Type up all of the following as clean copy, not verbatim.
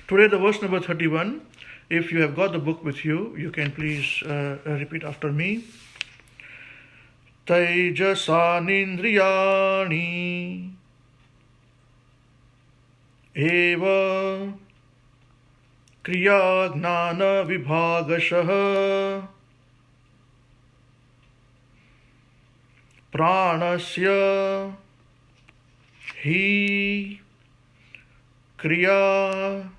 Today the verse number 31. If you have got the book with you, you can please repeat after me. Taijasa nindriyani eva kriya gnana vibhagashaha pranasya hi kriya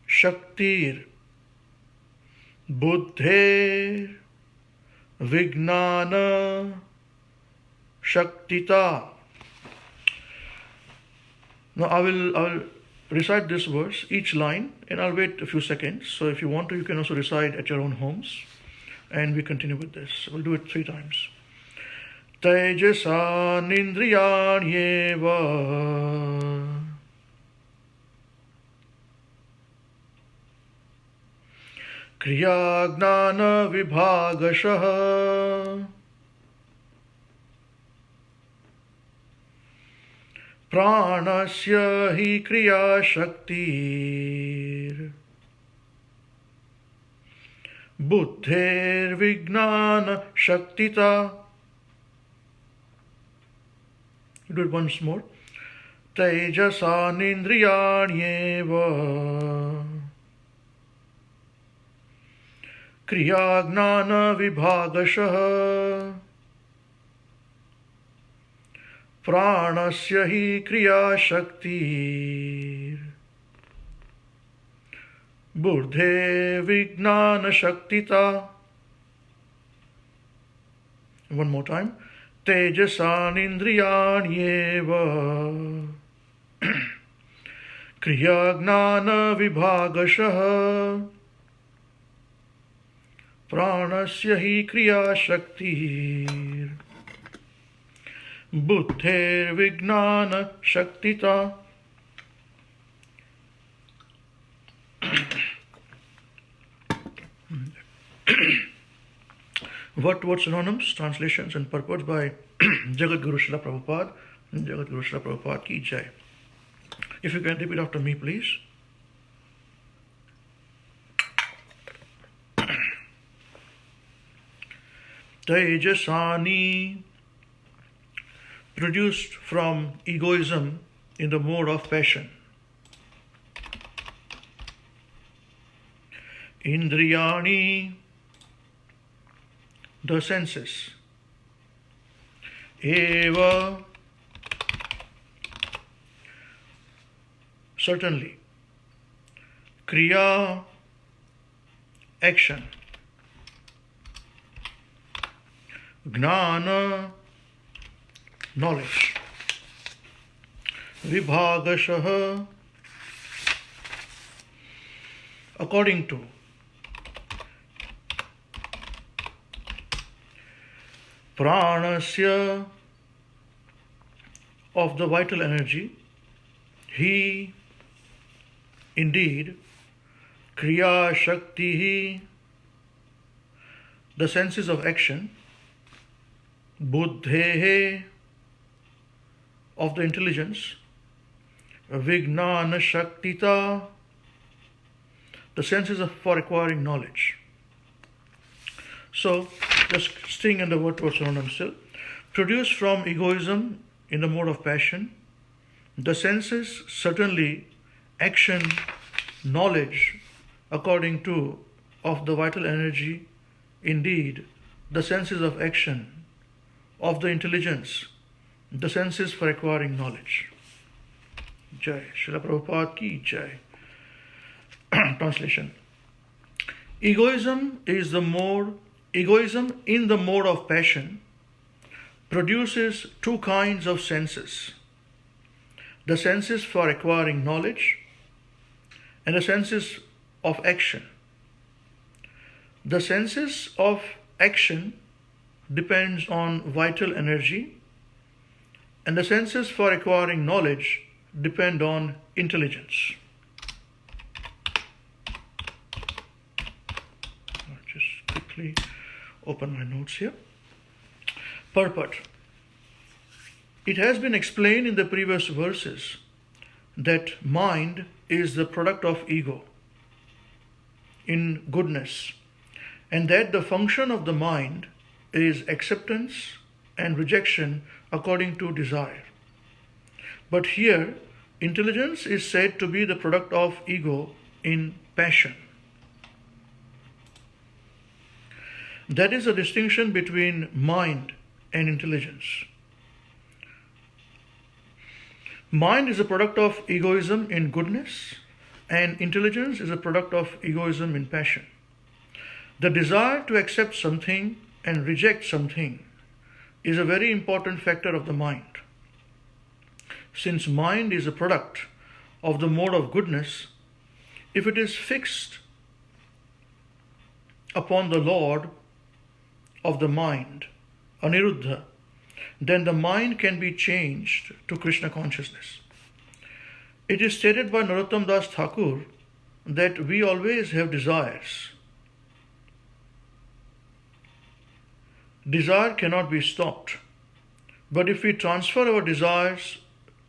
shaktir buddher vignana shaktita. Now I will recite this verse, each line, and I'll wait a few seconds. So if you want to, you can also recite at your own homes. And we continue with this. We'll do it 3 times. Tejasa nindriyanyeva kriya gnana vibhagashaha pranasya hi kriya shaktir buddher vignana shaktita. Do it once more. Tejasa nindriyanyeva kriya gnana vibhagashaha pranasya hi kriya shaktir buddhe vignana shaktita. One more time. Tejasa nindriyanyeva kriya gnana vibhagashaha pranasya hi kriya shaktir buddher vignana shaktita. Word synonyms, translations and purports by Jagat Guru Srila Prabhupada. Jagat Guru Srila Prabhupada ki jai. If you can repeat after me, please. Tejasani, produced from egoism in the mode of passion. Indriyani, the senses. Eva, certainly. Kriya, action. Gnana, knowledge. Vibhagashaha, according to. Pranasya, of the vital energy. He, indeed. Kriya Shakti, the senses of action. Buddhe, of the intelligence. Vignana Shaktita, the senses for acquiring knowledge. So, just staying in the word synonyms still. Produced from egoism in the mode of passion. The senses, certainly. Action, knowledge, according to, of the vital energy. Indeed, the senses of action, of the intelligence, the senses for acquiring knowledge. Jai. Srila Prabhupada ki jai. Translation. Egoism in the mode of passion produces 2 kinds of senses. The senses for acquiring knowledge and the senses of action. The senses of action depends on vital energy, and the senses for acquiring knowledge depend on intelligence. I'll just quickly open my notes here. Purport. It has been explained in the previous verses that mind is the product of ego in goodness, and that the function of the mind is acceptance and rejection according to desire. But here, intelligence is said to be the product of ego in passion. That is a distinction between mind and intelligence. Mind is a product of egoism in goodness, and intelligence is a product of egoism in passion. The desire to accept something and reject something is a very important factor of the mind. Since mind is a product of the mode of goodness, if it is fixed upon the Lord of the mind, Aniruddha, then the mind can be changed to Krishna consciousness. It is stated by Narottam Das Thakur that we always have desires. Desire cannot be stopped. But if we transfer our desires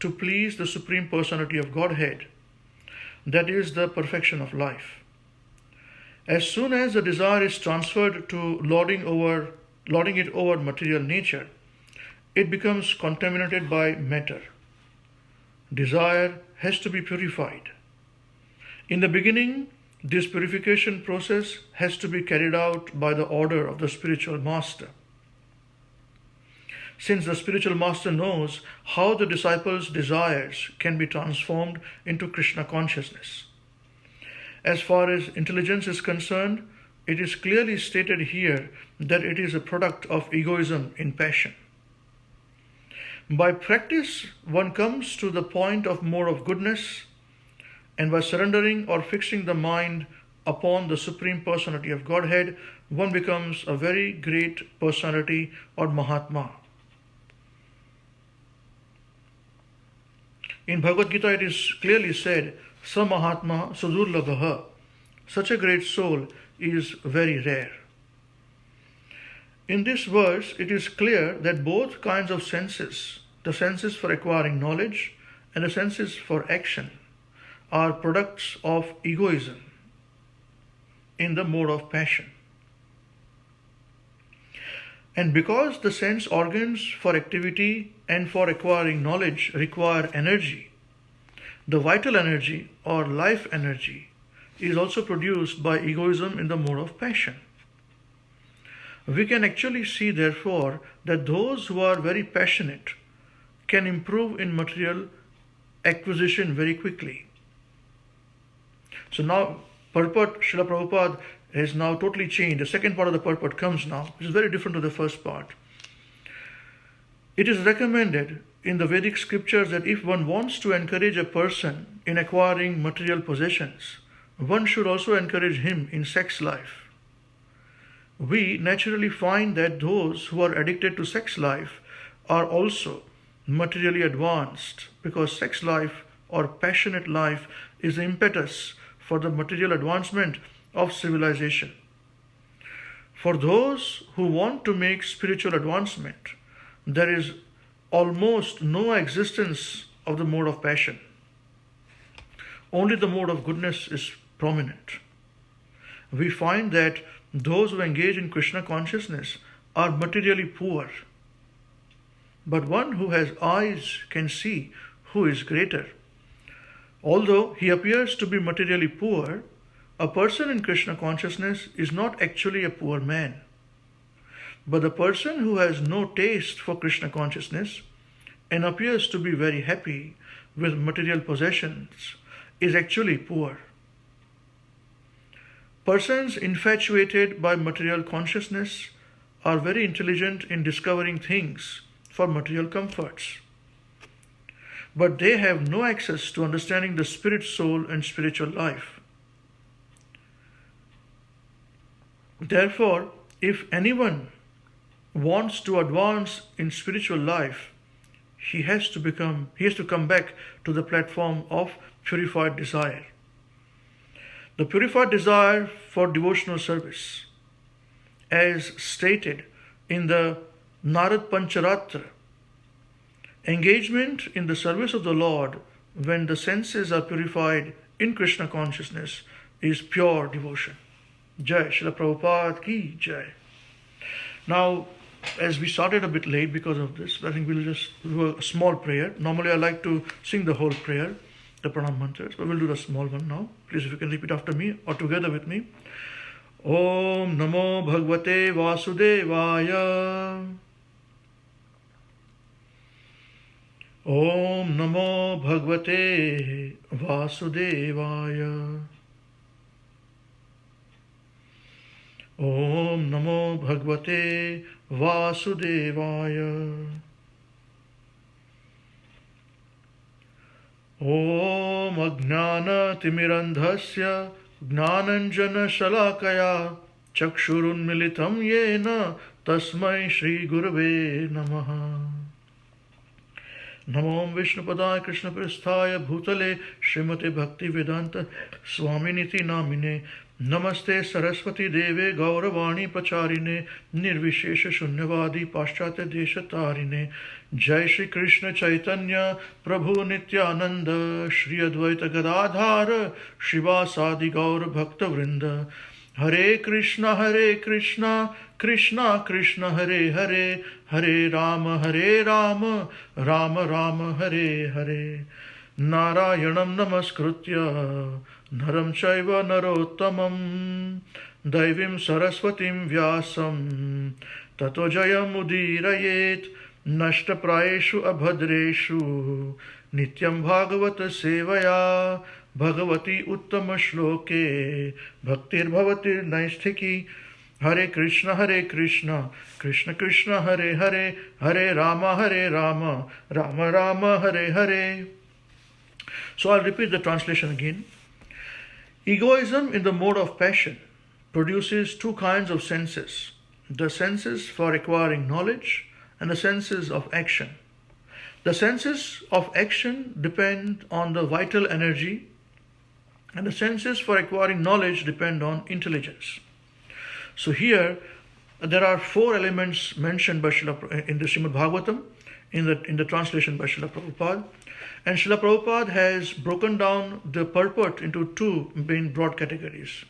to please the Supreme Personality of Godhead, that is the perfection of life. As soon as the desire is transferred to lording it over material nature, it becomes contaminated by matter. Desire has to be purified. In the beginning, this purification process has to be carried out by the order of the spiritual master. Since the spiritual master knows how the disciples' desires can be transformed into Krishna consciousness. As far as intelligence is concerned, it is clearly stated here that it is a product of egoism in passion. By practice, one comes to the point of mode of goodness, and by surrendering or fixing the mind upon the Supreme Personality of Godhead, one becomes a very great personality or Mahatma. In Bhagavad Gita, it is clearly said, Sa Mahatma Sudurlabha. Such a great soul is very rare. In this verse, it is clear that both kinds of senses, the senses for acquiring knowledge and the senses for action, are products of egoism in the mode of passion. And because the sense organs for activity and for acquiring knowledge require energy, the vital energy or life energy is also produced by egoism in the mode of passion. We can actually see, therefore, that those who are very passionate can improve in material acquisition very quickly. So now, purport, Srila Prabhupada has now totally changed. The second part of the purport comes now, which is very different to the first part. It is recommended in the Vedic scriptures that if one wants to encourage a person in acquiring material possessions, one should also encourage him in sex life. We naturally find that those who are addicted to sex life are also materially advanced, because sex life or passionate life is the impetus for the material advancement of civilization. For those who want to make spiritual advancement, there is almost no existence of the mode of passion. Only the mode of goodness is prominent. We find that those who engage in Krishna consciousness are materially poor. But one who has eyes can see who is greater. Although he appears to be materially poor, a person in Krishna consciousness is not actually a poor man. But the person who has no taste for Krishna consciousness and appears to be very happy with material possessions is actually poor. Persons infatuated by material consciousness are very intelligent in discovering things for material comforts. But they have no access to understanding the spirit soul and spiritual life. Therefore, if anyone wants to advance in spiritual life, he has to come back to the platform of purified desire. The purified desire for devotional service, as stated in the Narad Pancharatra, engagement in the service of the Lord when the senses are purified in Krishna consciousness, is pure devotion. Jai Srila Prabhupada ki Jai. Now, as we started a bit late because of this, I think we'll just do a small prayer. Normally I like to sing the whole prayer, the pranam mantras, but we'll do the small one now. Please, if you can repeat after me or together with me. Om Namo Bhagavate Vasudevaya. Om Namo Bhagavate Vasudevaya. Om Namo Bhagavate Vasudevaya. Om Ajnana Timirandhasya Gnananjana Shalakaya Chakshurunmilitam Yena Tasmai Shri Gurave Namaha. Namo Vishnupadaya Krishna Prasthaya Bhutale Srimate Bhakti Vedanta Swaminiti Namine Namaste Saraswati Deve Gauravani Pacharine Nirvishesha Shunyavadi Paschatya Deshatarine Jai Shri Krishna Chaitanya Prabhu Nityananda Shri Advaita Gadadhara Shivasadi Gaura Bhakta Vrinda Hare Krishna Krishna Krishna Hare Hare Hare Rama Rama Rama Hare Hare Narayanam Namaskritya Naram Chaiva Narottamam Daivim Saraswatim Vyasam Tato Jayam Udirayet Nashta Praeshu Abhadreshu Nityam Bhagavata Sevaya Bhagavati Uttama Shloke Bhaktir Bhavatir Naisthiki Hare Krishna Krishna Krishna Hare Hare Hare Rama Rama Rama Hare Hare. So I'll repeat the translation again. Egoism in the mode of passion produces two kinds of senses: the senses for acquiring knowledge and the senses of action. The senses of action depend on the vital energy, and the senses for acquiring knowledge depend on intelligence. So here there are four elements mentioned by in the Srimad Bhagavatam in the translation by Srila Prabhupada. And Srila Prabhupada has broken down the purport into two main broad categories.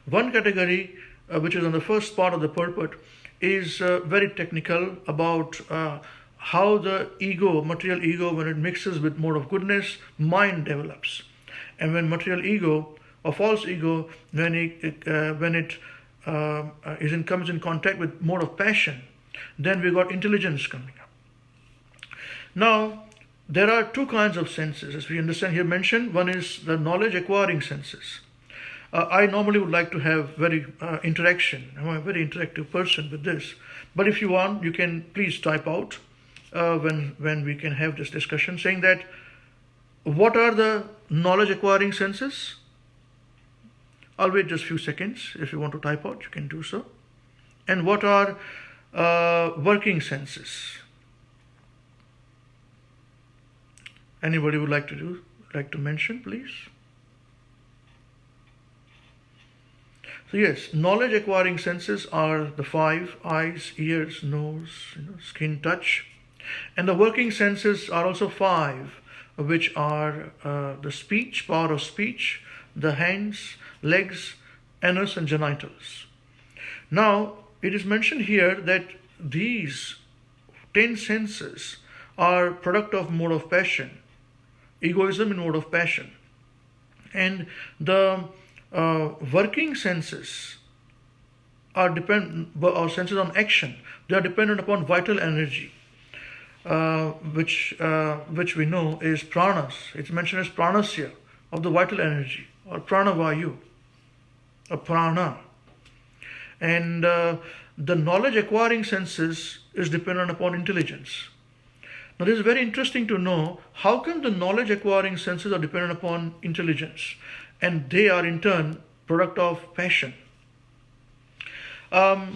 One category, which is on the first part of the purport, is very technical about how the ego, material ego, when it mixes with mode of goodness, mind develops. And when material ego or false ego, when it comes in contact with mode of passion, then we got intelligence coming up. Now, there are two kinds of senses, as we understand here mentioned. One is the knowledge acquiring senses. I normally would like to have very interaction. I'm a very interactive person with this. But if you want, you can please type out when we can have this discussion, saying that what are the knowledge acquiring senses? I'll wait just a few seconds. If you want to type out, you can do so. And what are working senses? Anybody would like to mention, please? So yes, knowledge acquiring senses are the five: eyes, ears, nose, skin, touch. And the working senses are also five, which are the speech, power of speech, the hands, legs, anus and genitals. Now, it is mentioned here that these 10 senses are product of mode of passion, egoism in mode of passion. And the working senses are senses on action. They are dependent upon vital energy, which we know is pranas. It's mentioned as pranasya, of the vital energy, or pranavayu, a prana. And the knowledge acquiring senses is dependent upon intelligence. Now, this is very interesting to know how come the knowledge acquiring senses are dependent upon intelligence, and they are in turn product of passion. The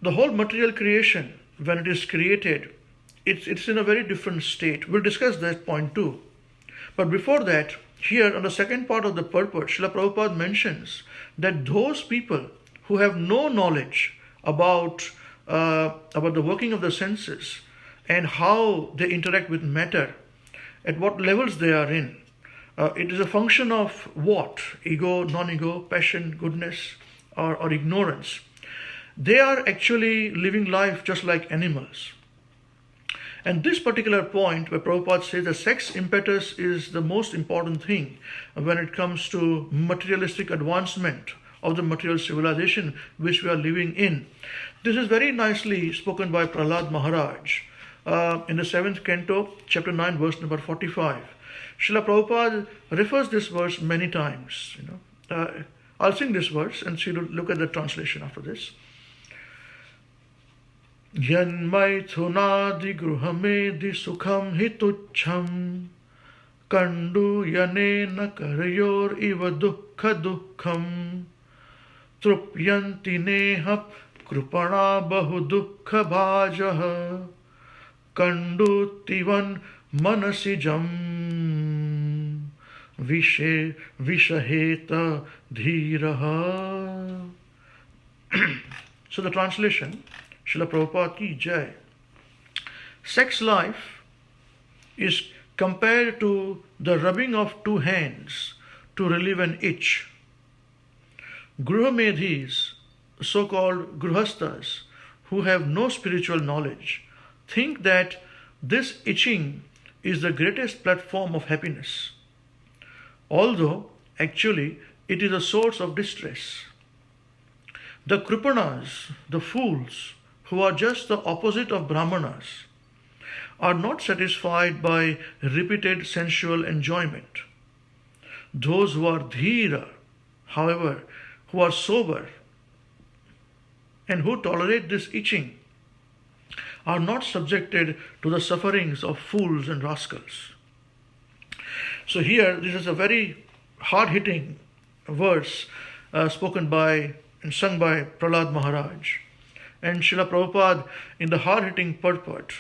whole material creation, when it is created, it's in a very different state. We'll discuss that point too. But before that, here on the second part of the purport, Srila Prabhupada mentions that those people who have no knowledge about the working of the senses and how they interact with matter, at what levels they are in. It is a function of what? Ego, non-ego, passion, goodness, or ignorance. They are actually living life just like animals. And this particular point where Prabhupada says the sex impetus is the most important thing when it comes to materialistic advancement of the material civilization which we are living in. This is very nicely spoken by Prahlad Maharaj in the 7th canto, chapter 9, verse number 45. Srila Prabhupada refers this verse many times. I'll sing this verse and see, look at the translation after this. Yanmaithunadi gruhamedi sukham hituchham kandu yanena karayor iva dukkha dukkham trupyanti neha krupana bahu dukkha bhajah kandu tivan manasijam vishaheta dhiraha. So the translation, Srila Prabhupada ki jai. Sex life is compared to the rubbing of two hands to relieve an itch. Gruhamedhis, so-called Gruhastas, who have no spiritual knowledge, think that this itching is the greatest platform of happiness, although actually it is a source of distress. The Kripanas, the fools, who are just the opposite of Brahmanas, are not satisfied by repeated sensual enjoyment. Those who are dhira, however, who are sober and who tolerate this itching, are not subjected to the sufferings of fools and rascals. So here, this is a very hard-hitting verse spoken by and sung by Prahlad Maharaj. And Srila Prabhupada, in the hard-hitting purport,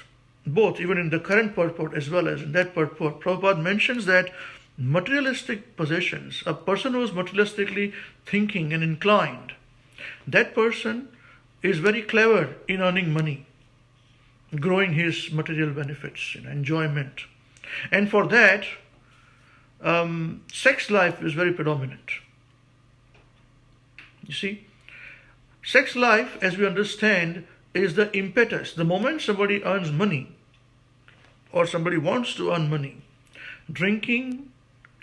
both even in the current purport as well as in that purport, Prabhupada mentions that materialistic possessions, a person who is materialistically thinking and inclined, that person is very clever in earning money, growing his material benefits, enjoyment. And for that, sex life is very predominant. You see, sex life, as we understand, is the impetus. The moment somebody earns money or somebody wants to earn money, drinking,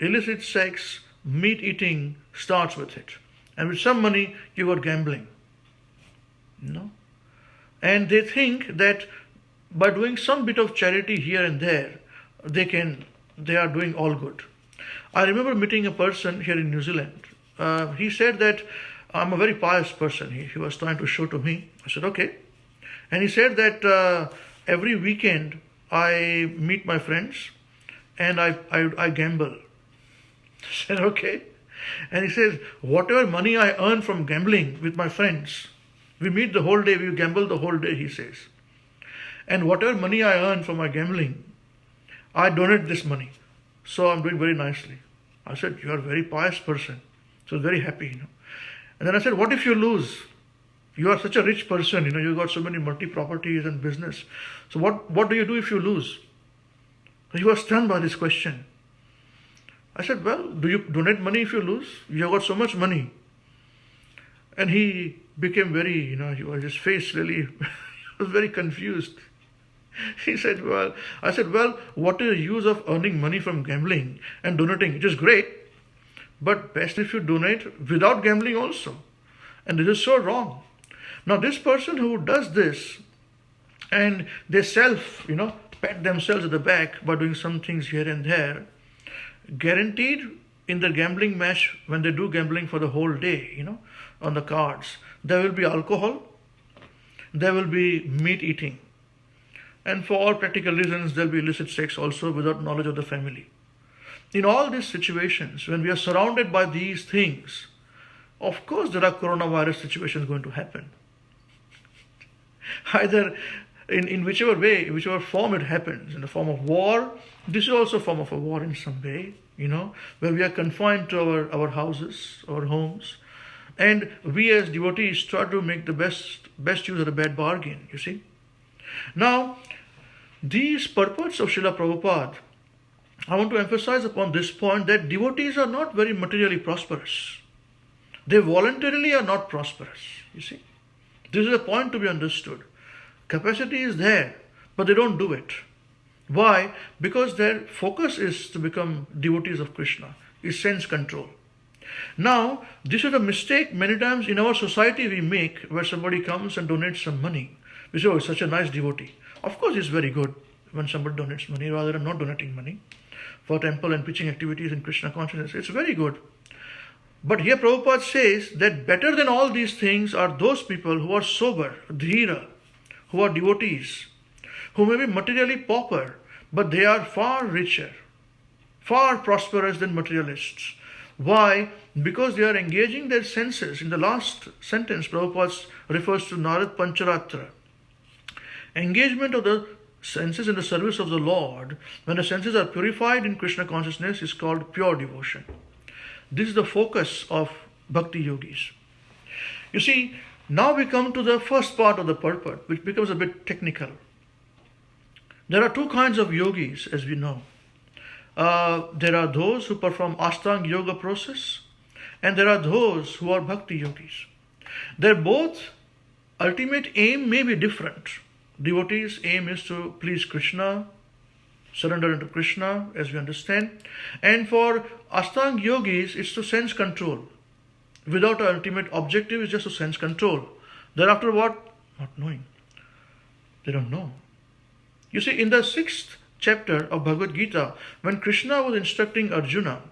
illicit sex, meat eating starts with it. And with some money, you got gambling. And they think that by doing some bit of charity here and there, they are doing all good. I remember meeting a person here in New Zealand. He said that I'm a very pious person. He was trying to show to me. I said, okay. And he said that every weekend I meet my friends and I gamble. I said, okay. And he says, whatever money I earn from gambling with my friends, we meet the whole day, we gamble the whole day, he says. And whatever money I earn from my gambling, I donate this money. So I'm doing very nicely. I said, you are a very pious person. So I was very happy, And then I said, what if you lose? You are such a rich person, you got so many multi-properties and business. So what do you do if you lose? He was stunned by this question. I said, well, do you donate money if you lose? You have got so much money. And he became very, his face really was very confused. He said, I said, what is the use of earning money from gambling and donating? It is great, but best if you donate without gambling also. And this is so wrong. Now, this person who does this and they pat themselves at the back by doing some things here and there, guaranteed in the gambling match, when they do gambling for the whole day, on the cards, there will be alcohol, there will be meat eating. And for all practical reasons, there will be illicit sex also without knowledge of the family. In all these situations, when we are surrounded by these things, of course there are coronavirus situations going to happen. Either in whichever way, whichever form it happens, in the form of war, this is also a form of a war in some way, where we are confined to our houses, our homes, and we as devotees try to make the best use of the bad bargain, you see. Now, these purports of Srila Prabhupada, I want to emphasize upon this point that devotees are not very materially prosperous. They voluntarily are not prosperous, you see. This is a point to be understood. Capacity is there, but they don't do it. Why? Because their focus is to become devotees of Krishna, is sense control. Now, this is a mistake many times in our society we make, where somebody comes and donates some money. We say, oh, he's such a nice devotee. Of course, it's very good when somebody donates money rather than not donating money for temple and preaching activities in Krishna consciousness. It's very good. But here Prabhupada says that better than all these things are those people who are sober, dhira, who are devotees, who may be materially pauper, but they are far richer, far prosperous than materialists. Why? Because they are engaging their senses. In the last sentence, Prabhupada refers to Narad Pancharatra. Engagement of the senses in the service of the Lord, when the senses are purified in Krishna consciousness, is called pure devotion. This is the focus of Bhakti Yogis. You see, now we come to the first part of the purport, which becomes a bit technical. There are two kinds of yogis, as we know. There are those who perform Ashtanga Yoga process, and there are those who are Bhakti Yogis. Their both ultimate aim may be different. Devotees' aim is to please Krishna, surrender into Krishna, as we understand. And for Ashtanga Yogis, it's to sense control. Without an ultimate objective, it's just to sense control. Thereafter what? Not knowing. They don't know. You see, in the 6th chapter of Bhagavad Gita, when Krishna was instructing Arjuna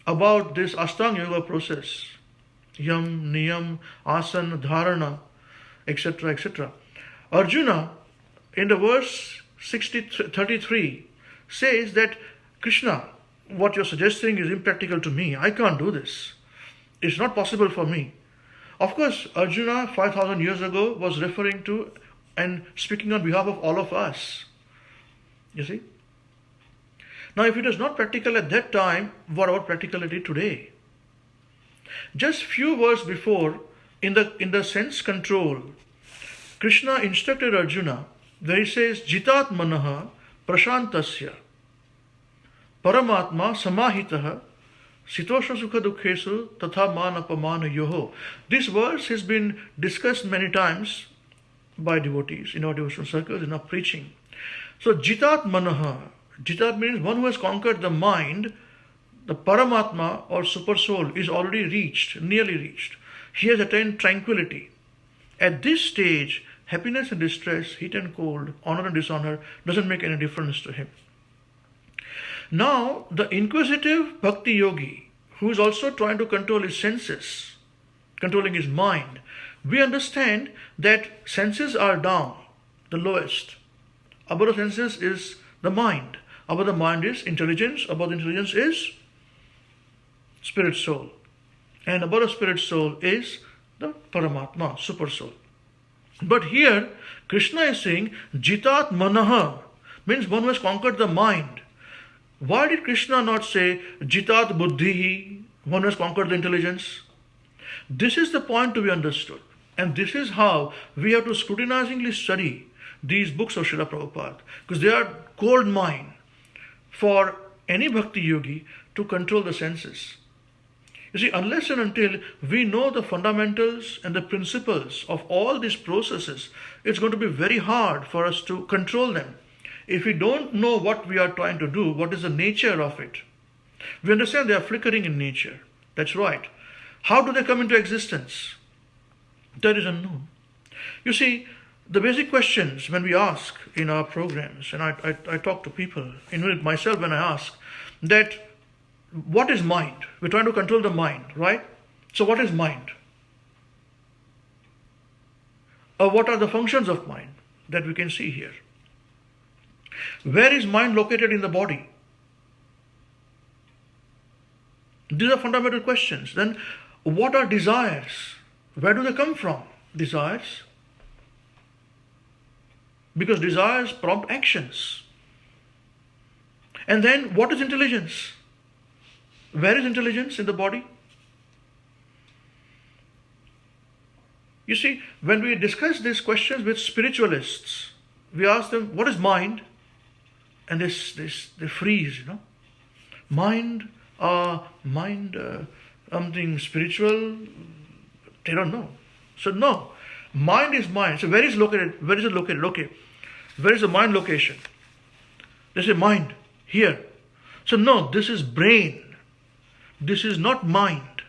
about this Ashtanga Yoga process, Yam, Niyam, Asana, Dharana, etc., etc., Arjuna, in the verse 33, says that, Krishna, what you're suggesting is impractical to me. I can't do this. It's not possible for me. Of course, Arjuna, 5,000 years ago, was referring to and speaking on behalf of all of us. You see? Now, if it is not practical at that time, what about practicality today? Just few verses before, in the sense control, Krishna instructed Arjuna, where he says, Jitat manaha prashantasya paramatma samahitaha sitosha sukha dukhesu tatha man apamana yoho. This verse has been discussed many times by devotees in our devotional circles, in our preaching. So, Jitat manaha, Jitat means one who has conquered the mind. The Paramatma or Super Soul is already reached, nearly reached. He has attained tranquility. At this stage, happiness and distress, heat and cold, honor and dishonor doesn't make any difference to him. Now, the inquisitive Bhakti Yogi, who is also trying to control his senses, controlling his mind, we understand that senses are down, the lowest. Above the senses is the mind. Above the mind is intelligence. Above the intelligence is spirit soul. And above the spirit soul is the Paramatma, super soul. But here, Krishna is saying, Jitat Manaha, means one who has conquered the mind. Why did Krishna not say, Jitat Buddhihi, one who has conquered the intelligence? This is the point to be understood. And this is how we have to scrutinizingly study these books of Srila Prabhupada, because they are gold mine for any Bhakti Yogi to control the senses. You see, unless and until we know the fundamentals and the principles of all these processes, it's going to be very hard for us to control them. If we don't know what we are trying to do, what is the nature of it, we understand they are flickering in nature. That's right. How do they come into existence? That is unknown. You see, the basic questions when we ask in our programs, and I talk to people, including myself when I ask, that what is mind? We're trying to control the mind, right? So what is mind? Or what are the functions of mind that we can see here? Where is mind located in the body? These are fundamental questions. Then what are desires? Where do they come from? Desires. Because desires prompt actions. And then what is intelligence? Where is intelligence in the body? You see, when we discuss these questions with spiritualists, we ask them, what is mind? and they freeze, Mind, something spiritual, they don't know. So no, mind is mind. So where is it located? Okay. Where is the mind location? They say mind, here. So no, this is brain. This is not mind.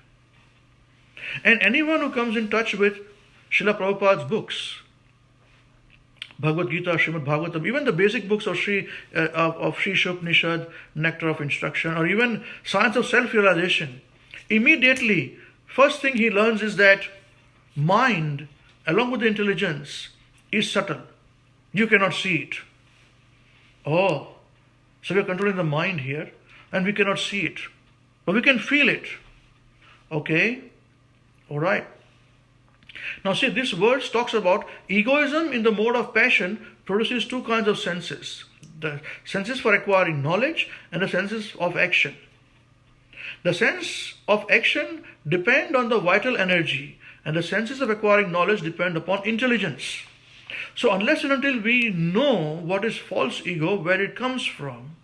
And anyone who comes in touch with Srila Prabhupada's books, Bhagavad Gita, Srimad Bhagavatam, even the basic books of Sri Upanishad, Nectar of Instruction, or even Science of Self-Realization, immediately, first thing he learns is that mind, along with the intelligence, is subtle. You cannot see it. Oh, so we are controlling the mind here, and we cannot see it. But we can feel it. Okay? Alright. Now see, this verse talks about egoism in the mode of passion produces two kinds of senses. The senses for acquiring knowledge and the senses of action. The sense of action depend on the vital energy, and the senses of acquiring knowledge depend upon intelligence. So unless and until we know what is false ego, where it comes from,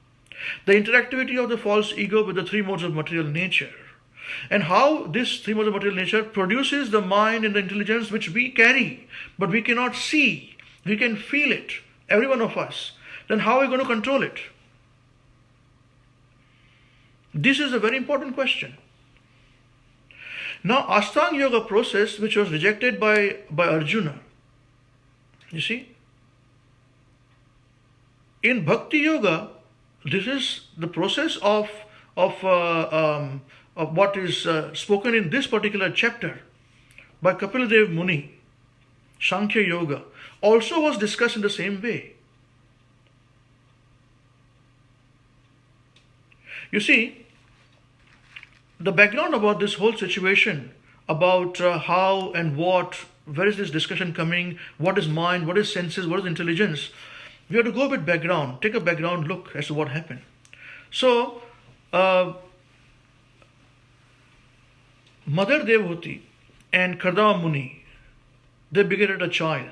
the interactivity of the false ego with the three modes of material nature, and how this three modes of material nature produces the mind and the intelligence which we carry, but we cannot see, we can feel it, every one of us, then how are we going to control it? This is a very important question. Now, Ashtanga Yoga process, which was rejected by Arjuna, you see, in Bhakti Yoga, this is the process of what is spoken in this particular chapter by Kapildev Muni. Sankhya Yoga also was discussed in the same way. You see, the background about this whole situation, about how and what, where is this discussion coming, what is mind, what is senses, what is intelligence, we have to go with background, take a background look as to what happened. So, Mother Devhuti and Kardama Muni, they begetted a child,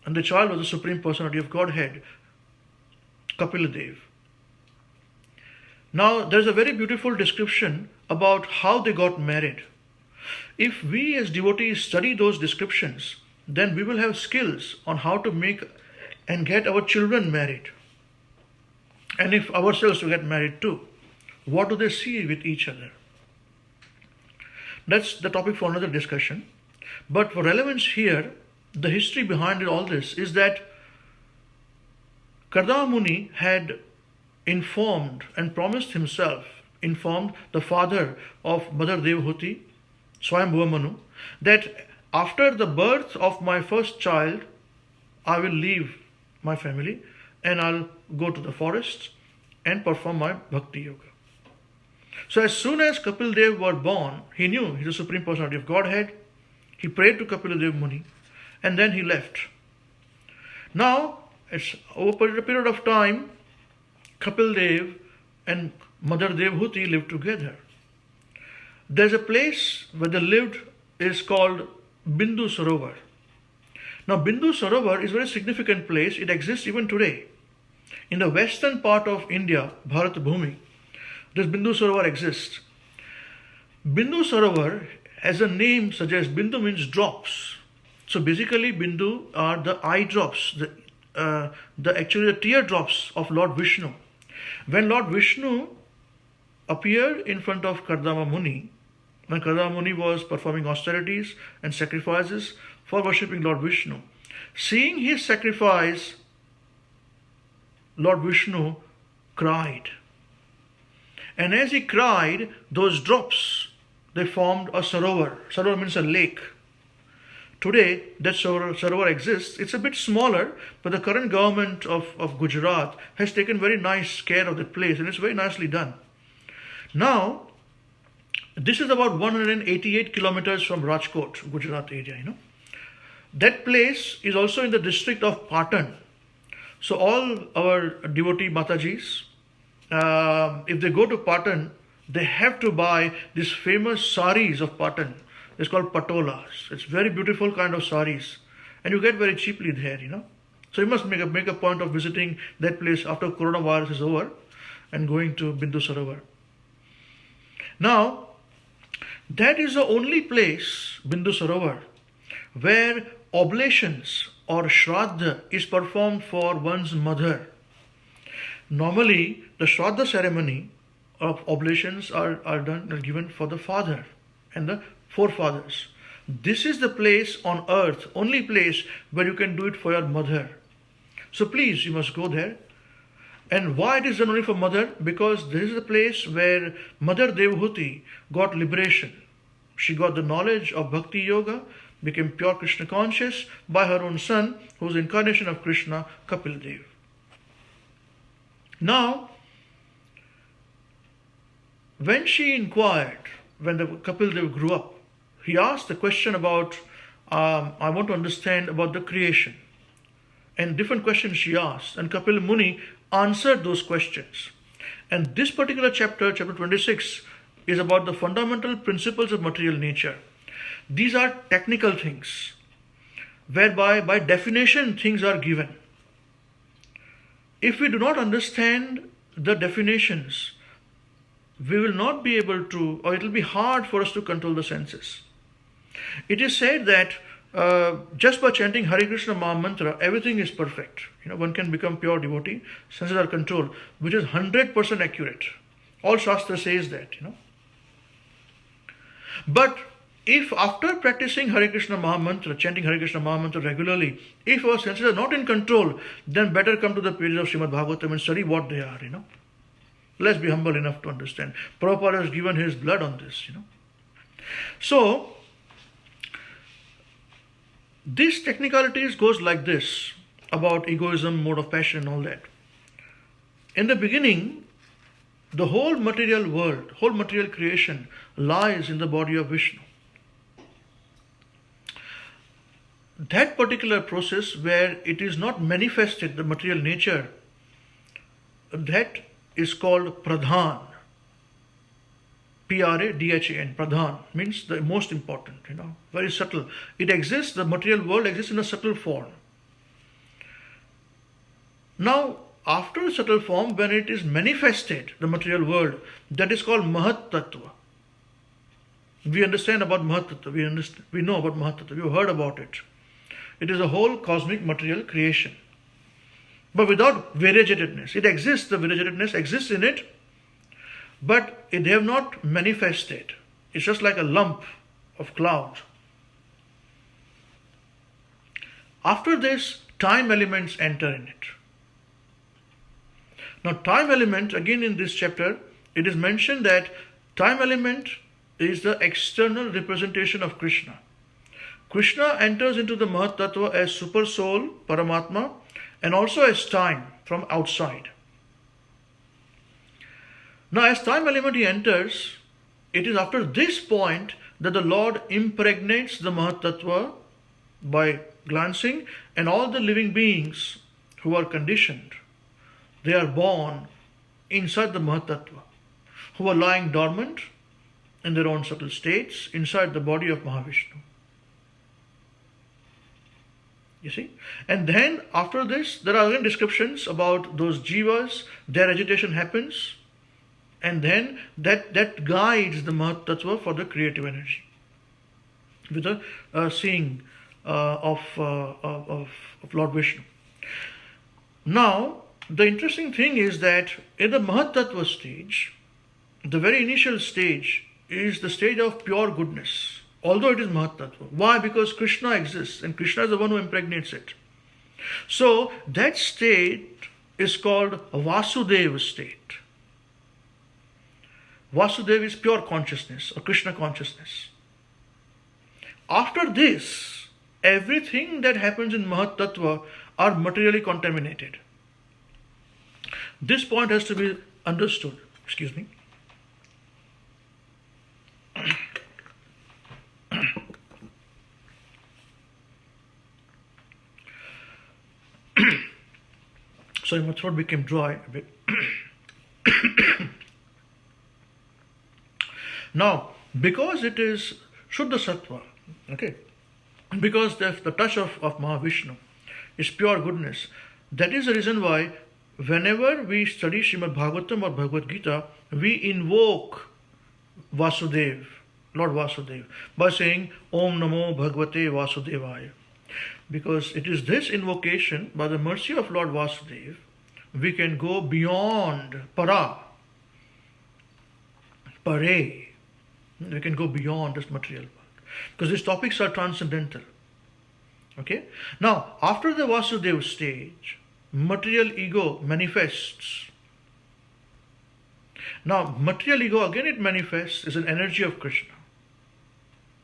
and the child was the Supreme Personality of Godhead, Kapiladev. Now, there's a very beautiful description about how they got married. If we as devotees study those descriptions, then we will have skills on how to make and get our children married. And if ourselves to get married too, what do they see with each other? That's the topic for another discussion. But for relevance here, the history behind all this is that Kardama Muni had informed the father of Mother Devhuti, Swayambhuva Manu, that after the birth of my first child, I will leave my family and I'll go to the forest and perform my Bhakti Yoga. So as soon as Kapil Dev was born, he knew he's the Supreme Personality of Godhead. He prayed to Kapil Dev Muni and then he left. Now, it's over a period of time, Kapil Dev and Mother Devhuti lived together. There's a place where they lived is called Bindu Sarovar. Now, Bindu Sarovar is a very significant place. It exists even today. In the western part of India, Bharat Bhumi, this Bindu Sarovar exists. Bindu Sarovar, as the name suggests, Bindu means drops. So basically, Bindu are the eye drops, the teardrops of Lord Vishnu. When Lord Vishnu appeared in front of Kardama Muni, when Kardama Muni was performing austerities and sacrifices for worshipping Lord Vishnu, seeing his sacrifice, Lord Vishnu cried. And as he cried, those drops, they formed a sarovar. Sarovar means a lake. Today, that sarovar exists. It's a bit smaller, but the current government of Gujarat has taken very nice care of the place, and it's very nicely done. Now, this is about 188 kilometers from Rajkot, Gujarat area, That place is also in the district of Patan. So all our devotee Matajis, if they go to Patan, they have to buy these famous saris of Patan. It's called patolas. It's very beautiful kind of saris. And you get very cheaply there, So you must make a point of visiting that place after coronavirus is over and going to Bindu Sarovar. Now, that is the only place, Bindu Sarovar, where oblations or shraddha is performed for one's mother. Normally, the shraddha ceremony of oblations are given for the father and the forefathers. This is the place on earth, only place where you can do it for your mother. So please, you must go there. And why it is done only for mother? Because this is the place where Mother Devahuti got liberation. She got the knowledge of Bhakti Yoga, became pure Krishna conscious by her own son, who is the incarnation of Krishna, Kapil Dev. Now, when she inquired, when the Kapil Dev grew up, he asked the question about, I want to understand about the creation. And different questions she asked. And Kapil Muni answered those questions. And this particular chapter, chapter 26, is about the fundamental principles of material nature. These are technical things, whereby by definition things are given. If we do not understand the definitions, we will not be able to, or it will be hard for us to control the senses. It is said that just by chanting Hare Krishna Maha Mantra, everything is perfect. One can become pure devotee, senses are controlled, which is 100% accurate. All Shastra says that, But if after practicing Hare Krishna Maha Mantra, chanting Hare Krishna Maha Mantra regularly, if our senses are not in control, then better come to the pages of Srimad Bhagavatam and study what they are, Let's be humble enough to understand. Prabhupada has given his blood on this, So, these technicalities goes like this, about egoism, mode of passion and all that. In the beginning, the whole material world, whole material creation lies in the body of Vishnu. That particular process where it is not manifested, the material nature, that is called Pradhan. Pradhan, Pradhan means the most important, very subtle. It exists, the material world exists in a subtle form. Now, after a subtle form, when it is manifested, the material world, that is called Mahat Tattva. We understand about Mahat Tattva, we know about Mahat Tattva, we have heard about it. It is a whole cosmic material creation. But without variegatedness. It exists, the variegatedness exists in it, but they have not manifested. It's just like a lump of cloud. After this, time elements enter in it. Now, time element, again in this chapter, it is mentioned that time element is the external representation of Krishna. Krishna enters into the Mahat Tattva as Super Soul, Paramatma, and also as time from outside. Now, as time element he enters, it is after this point that the Lord impregnates the Mahat Tattva by glancing, and all the living beings who are conditioned, they are born inside the Mahat Tattva, who are lying dormant in their own subtle states inside the body of Mahavishnu. You see? And then after this, there are again descriptions about those jivas, their agitation happens, and then that guides the Mahat Tattva for the creative energy with the seeing of Lord Vishnu. Now, the interesting thing is that in the Mahat Tattva stage, the very initial stage is the stage of pure goodness, although it is Mahat Tattva. Why? Because Krishna exists and Krishna is the one who impregnates it. So that state is called a Vasudeva state. Vasudeva is pure consciousness or Krishna consciousness. After this, everything that happens in Mahat Tattva are materially contaminated. This point has to be understood. Excuse me. Sorry, my throat became dry a bit. Now, because it is Shuddha Sattva, okay, because the touch of Mahavishnu, is pure goodness. That is the reason why whenever we study Srimad Bhagavatam or Bhagavad Gita, we invoke Vasudev, Lord Vasudev, by saying Om Namo Bhagavate Vasudevaya. Because it is this invocation, by the mercy of Lord Vasudev, we can go beyond Pare. We can go beyond this material world. Because these topics are transcendental. Okay? Now, after the Vasudeva stage, material ego manifests. Now, material ego, again it manifests as an energy of Krishna.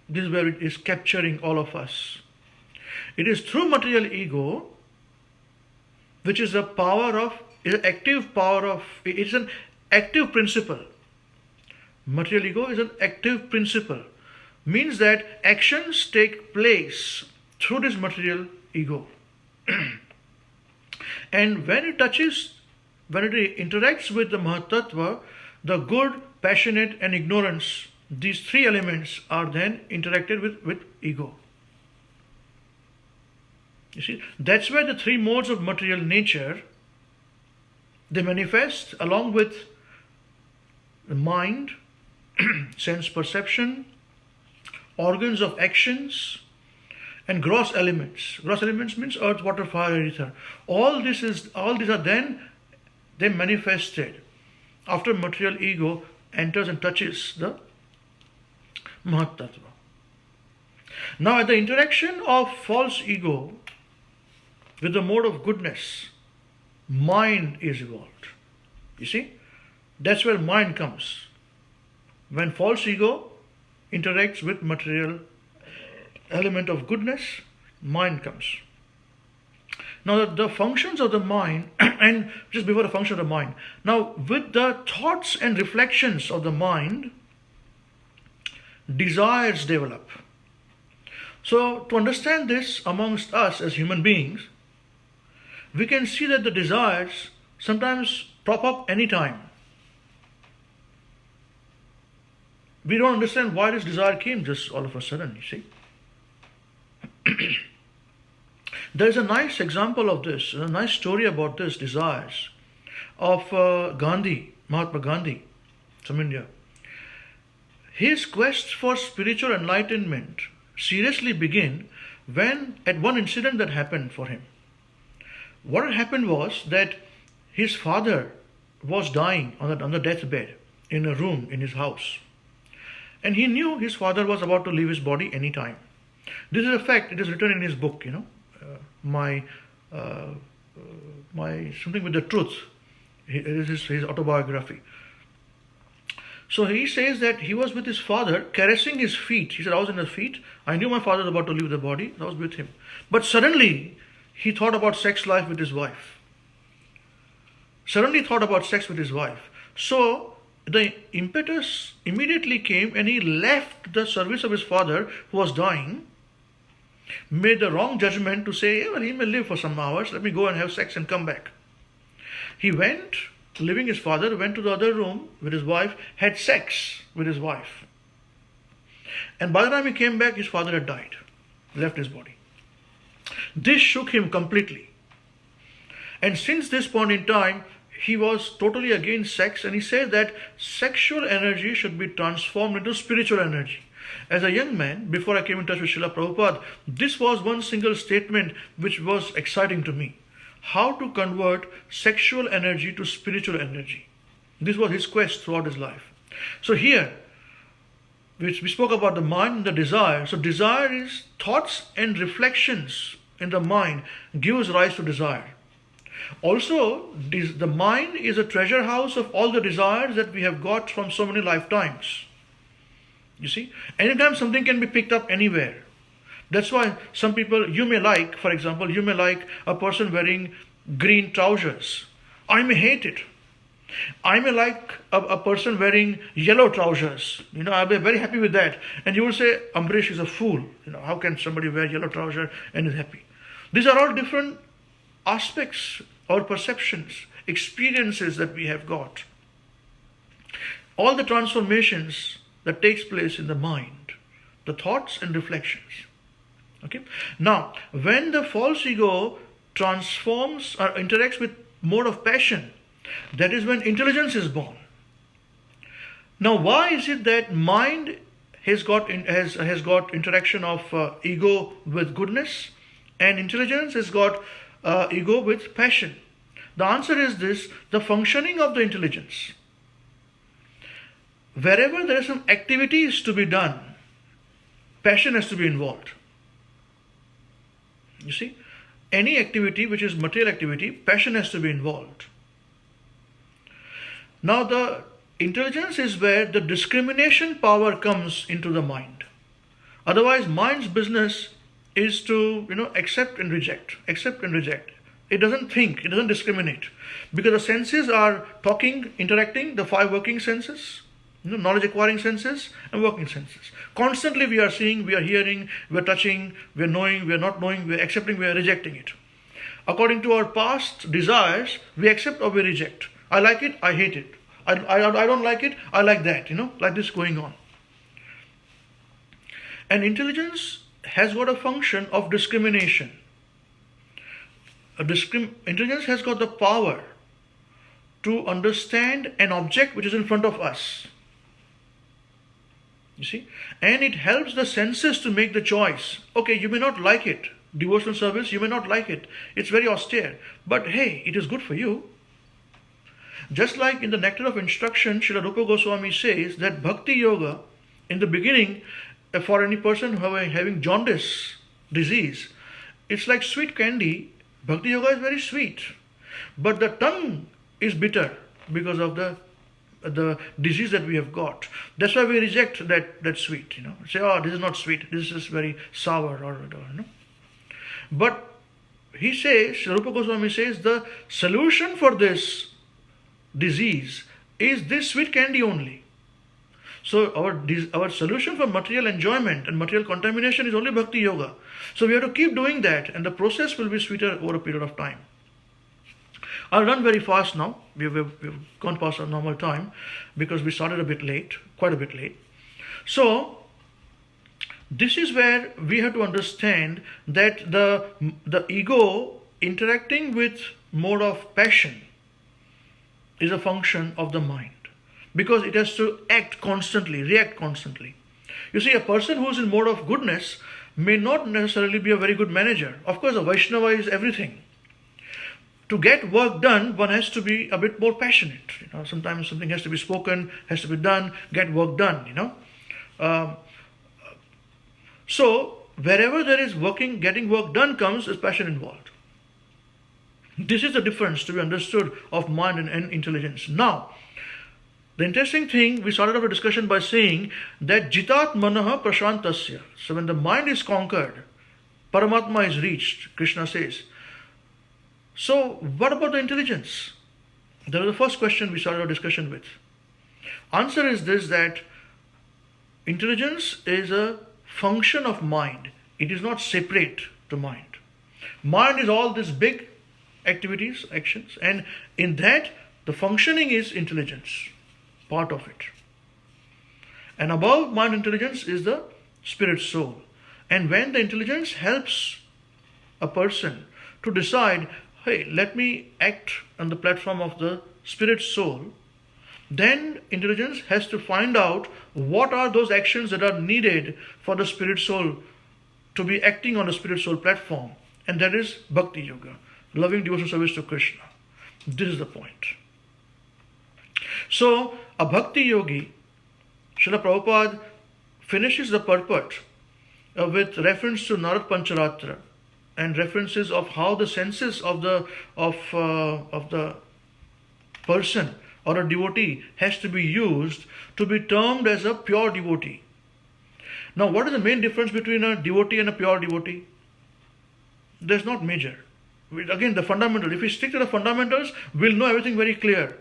This is where it is capturing all of us. It is through material ego, which is an active principle. Material ego is an active principle. Means that actions take place through this material ego. And when it interacts with the Mahatattva, the good, passionate and ignorance, these three elements are then interacted with ego. You see, that's where the three modes of material nature, they manifest along with the mind, sense perception, organs of actions, and gross elements. Gross elements means earth, water, fire, ether. All these are then they manifested after material ego enters and touches the Mahatattva. Now, at the interaction of false ego with the mode of goodness, mind is evolved. You see, that's where mind comes. When false ego interacts with material element of goodness, mind comes. Now, the functions of the mind, and just before the function of the mind, now with the thoughts and reflections of the mind, desires develop. So, to understand this amongst us as human beings, we can see that the desires sometimes pop up anytime. We don't understand why this desire came just all of a sudden, you see. There is a nice example of this, a nice story about this desires of Mahatma Gandhi from India. His quest for spiritual enlightenment seriously began at one incident that happened for him. What had happened was that his father was dying on the deathbed in a room in his house. And he knew his father was about to leave his body any time. This is a fact, it is written in his book, my something with the truth. It is his autobiography. So he says that he was with his father, caressing his feet. He said, I was in his feet. I knew my father was about to leave the body. I was with him. But suddenly, he thought about sex life with his wife. So, the impetus immediately came and he left the service of his father who was dying, made the wrong judgment to say, well, he may live for some hours, let me go and have sex and come back. He went, leaving his father, went to the other room with his wife, had sex with his wife. And by the time he came back, his father had died, left his body. This shook him completely. And since this point in time, he was totally against sex, and he said that sexual energy should be transformed into spiritual energy. As a young man, before I came in touch with Srila Prabhupada, this was one single statement which was exciting to me. How to convert sexual energy to spiritual energy. This was his quest throughout his life. So here, which we spoke about the mind and the desire. So desire is thoughts and reflections in the mind gives rise to desire. Also, the mind is a treasure house of all the desires that we have got from so many lifetimes. You see, anytime something can be picked up anywhere. That's why some people, you may like, for example, you may like a person wearing green trousers. I may hate it. I may like a person wearing yellow trousers. I'll be very happy with that. And you will say, Ambrish is a fool. How can somebody wear yellow trousers and is happy? These are all different aspects or perceptions, experiences that we have got. All the transformations that takes place in the mind, the thoughts and reflections. Okay. Now, when the false ego transforms or interacts with mode of passion, that is when intelligence is born. Now, why is it that mind has got interaction of ego with goodness, and intelligence has got ego with passion? The answer is this: the functioning of the intelligence. Wherever there are some activities to be done, passion has to be involved. You see, any activity which is material activity, passion has to be involved. Now, the intelligence is where the discrimination power comes into the mind. Otherwise, mind's business is to, accept and reject, accept and reject. It doesn't think, it doesn't discriminate. Because the senses are talking, interacting, the 5 working senses, knowledge acquiring senses and working senses. Constantly we are seeing, we are hearing, we are touching, we are knowing, we are not knowing, we are accepting, we are rejecting it. According to our past desires, we accept or we reject. I like it, I hate it. I don't like it, I like that, like this going on. And intelligence has got a function of discrimination. Intelligence has got the power to understand an object which is in front of us. You see? And it helps the senses to make the choice. Okay, you may not like it. Devotional service, you may not like it. It's very austere. But hey, it is good for you. Just like in the Nectar of Instruction, Srila Rupa Goswami says that Bhakti Yoga, in the beginning, for any person having jaundice disease, it's like sweet candy. Bhakti Yoga is very sweet. But the tongue is bitter because of the disease that we have got. That's why we reject that sweet, Say, oh, this is not sweet, this is very sour or But he says, Srila Rupa Goswami says, the solution for this disease is this sweet candy only. So our solution for material enjoyment and material contamination is only Bhakti Yoga. So we have to keep doing that, and the process will be sweeter over a period of time. I'll run very fast now. We've gone past our normal time because we started a bit late, quite a bit late. So this is where we have to understand that the ego interacting with mode of passion is a function of the mind, because it has to act constantly, react constantly. You see, a person who is in mode of goodness may not necessarily be a very good manager. Of course, a Vaishnava is everything. To get work done, one has to be a bit more passionate. Sometimes something has to be spoken, has to be done, get work done, So, wherever there is getting work done comes, is passion involved. This is the difference to be understood of mind and intelligence. Now, the interesting thing, we started off a discussion by saying that jitat manaha prashantasya. So when the mind is conquered, Paramatma is reached, Krishna says. So what about the intelligence? That was the first question we started our discussion with. Answer is this, that intelligence is a function of mind. It is not separate to mind. Mind is all these big activities, actions, and in that the functioning is intelligence, part of it. And above mind intelligence is the spirit soul. And when the intelligence helps a person to decide, hey, let me act on the platform of the spirit soul, then intelligence has to find out what are those actions that are needed for the spirit soul to be acting on the spirit soul platform. And that is Bhakti Yoga, loving devotional service to Krishna. This is the point. So, a Bhakti Yogi, Srila Prabhupada finishes the purport with reference to Narad Pancharatra and references of how the senses of the person or a devotee has to be used to be termed as a pure devotee. Now, what is the main difference between a devotee and a pure devotee? There's not major. Again, the fundamental. If we stick to the fundamentals, we'll know everything very clear.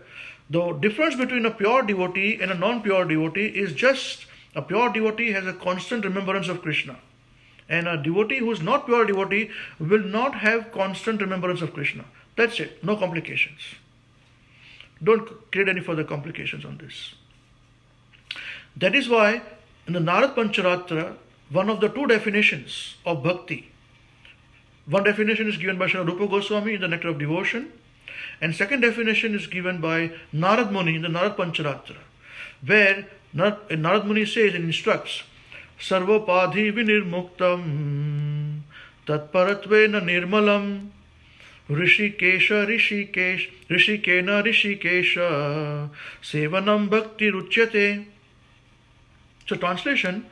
The difference between a pure devotee and a non-pure devotee is just a pure devotee has a constant remembrance of Krishna. And a devotee who is not pure devotee will not have constant remembrance of Krishna. That's it. No complications. Don't create any further complications on this. That is why in the Narad Pancharatra, one of the two definitions of bhakti One definition is given by Srila Rupa Goswami in the Nectar of Devotion, and second definition is given by Narad Muni in the Narad Pancharatra, where Narad Muni says and instructs, Sarvopadhi vinirmuktam tatparatvena nirmalam Rishikesha Rishikena Rishikesha Sevanam Bhakti Ruchyate. So translation,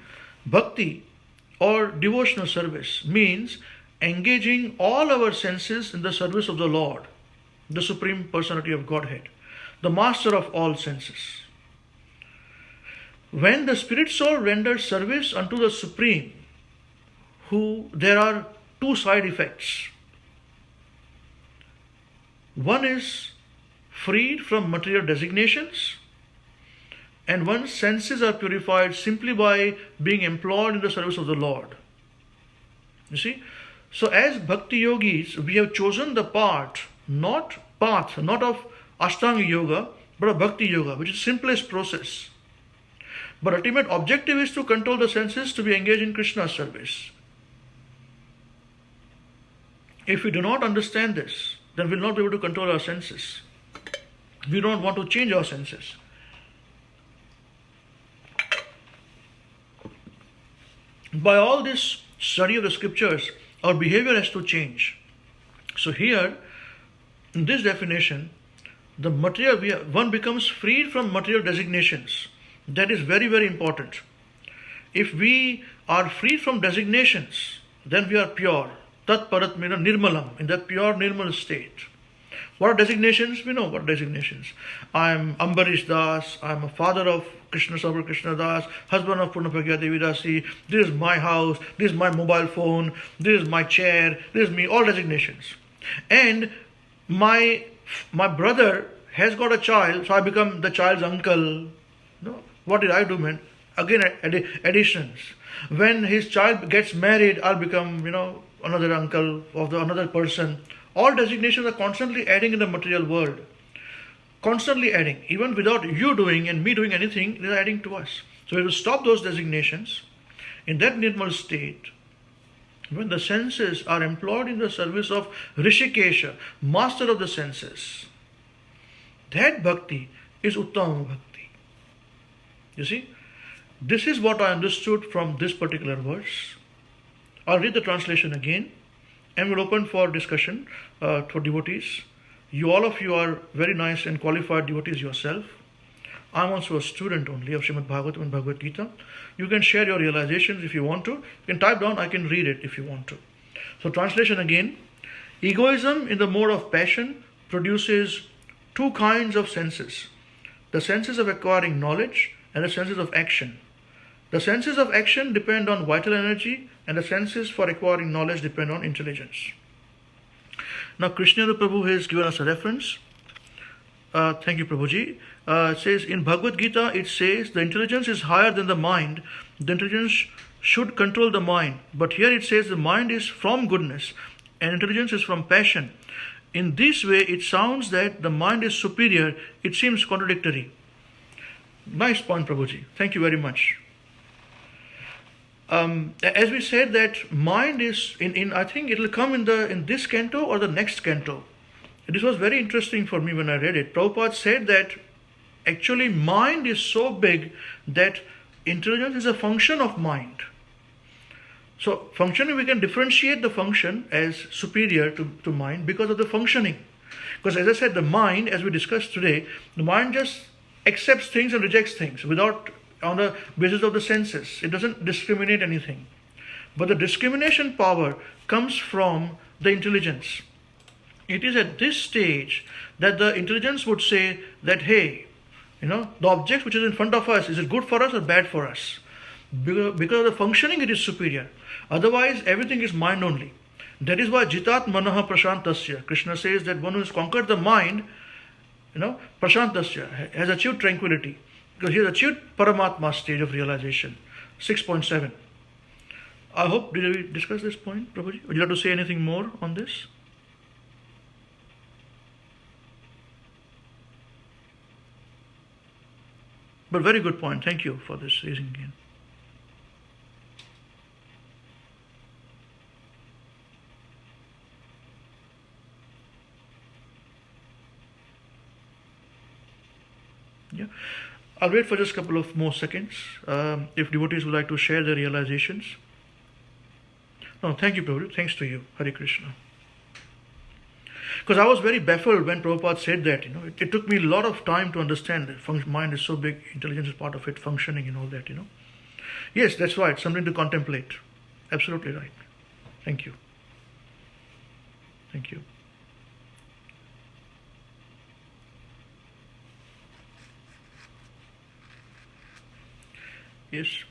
bhakti or devotional service means engaging all our senses in the service of the Lord, the Supreme Personality of Godhead, the Master of all senses. When the spirit soul renders service unto the Supreme, there are two side effects. One is freed from material designations, and one's senses are purified simply by being employed in the service of the Lord. You see? So as Bhakti Yogis, we have chosen the path not of Ashtanga Yoga, but of Bhakti Yoga, which is the simplest process. But ultimate objective is to control the senses to be engaged in Krishna's service. If we do not understand this, then we will not be able to control our senses. We don't want to change our senses. By all this study of the scriptures, our behavior has to change. So here, in this definition, one becomes freed from material designations. That is very, very important. If we are free from designations, then we are pure. Tat paratmena nirmalam, in that pure nirmal state. What are designations? We know what designations. I am Ambarish Das, I am a father of Krishna Sabra Krishna Das, husband of Purnapagya Devi Dasi, this is my house, this is my mobile phone, this is my chair, this is me, all designations. And my brother has got a child, so I become the child's uncle. No, what did I do, man? Again, additions. When his child gets married, I'll become, another uncle of another person. All designations are constantly adding in the material world. Constantly adding. Even without you doing and me doing anything, they're adding to us. So we will stop those designations. In that nirmal state, when the senses are employed in the service of Rishikesha, master of the senses, that bhakti is Uttama Bhakti. You see? This is what I understood from this particular verse. I'll read the translation again and we'll open for discussion for devotees. All of you are very nice and qualified devotees yourself. I'm also a student only of Srimad Bhagavatam and Bhagavad Gita. You can share your realizations if you want to. You can type down, I can read it if you want to. So translation again. Egoism in the mode of passion produces two kinds of senses. The senses of acquiring knowledge and the senses of action. The senses of action depend on vital energy and the senses for acquiring knowledge depend on intelligence. Now Krishna Prabhu has given us a reference. Thank you, Prabhuji. It says in Bhagavad Gita, it says the intelligence is higher than the mind. The intelligence should control the mind. But here it says the mind is from goodness and intelligence is from passion. In this way, it sounds that the mind is superior. It seems contradictory. Nice point, Prabhuji. Thank you very much. As we said, that mind is I think it will come in this canto or the next canto. This was very interesting for me when I read it. Prabhupada said that actually mind is so big that intelligence is a function of mind. So functioning, we can differentiate the function as superior to mind because of the functioning. Because as I said, the mind, as we discussed today, the mind just accepts things and rejects things on the basis of the senses. It doesn't discriminate anything. But the discrimination power comes from the intelligence. It is at this stage that the intelligence would say that, hey, the object which is in front of us, is it good for us or bad for us? Because of the functioning, it is superior. Otherwise, everything is mind only. That is why Jitat Manaha Prashantasya. Krishna says that one who has conquered the mind, Prashantasya, has achieved tranquility. Because he has achieved Paramatma stage of realization. 6.7. I hope, did we discuss this point, Prabhuji? Would you like to say anything more on this? But very good point. Thank you for this raising again. Yeah. I'll wait for just a couple of more seconds. If devotees would like to share their realizations. No, thank you, Prabhupada. Thanks to you. Hare Krishna. Because I was very baffled when Prabhupada said that. It took me a lot of time to understand that mind is so big, intelligence is part of it, functioning and all that. Yes, that's right. Something to contemplate. Absolutely right. Thank you. Thank you. Yes.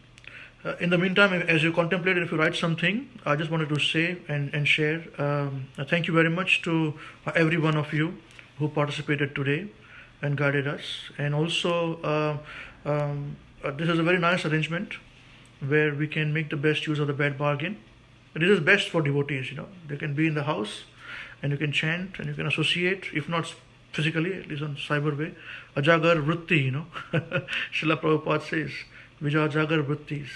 In the meantime, as you contemplate, if you write something, I just wanted to say and share. Thank you very much to every one of you who participated today and guided us. And also, this is a very nice arrangement where we can make the best use of the bad bargain. It is best for devotees. They can be in the house and you can chant and you can associate, if not physically, at least on cyber way. Ajagar Vritti, Srila Prabhupada says. Vijajagar Vrittis.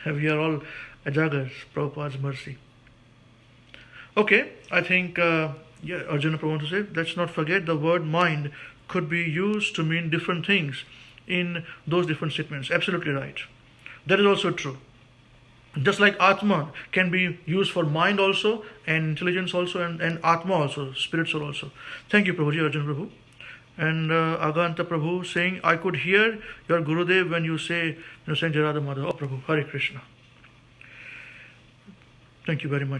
We are all Ajagars, Prabhupada's mercy. Okay, I think, Arjuna Prabhu wants to say, let's not forget the word mind could be used to mean different things in those different statements. Absolutely right. That is also true. Just like Atma can be used for mind also, and intelligence also, and Atma also, spirit soul also. Thank you, Prabhuji, Arjuna Prabhu. And Aganta Prabhu saying, I could hear your Gurudev when you say, saying Jarada Madhava. Oh, Prabhu, Hare Krishna. Thank you very much.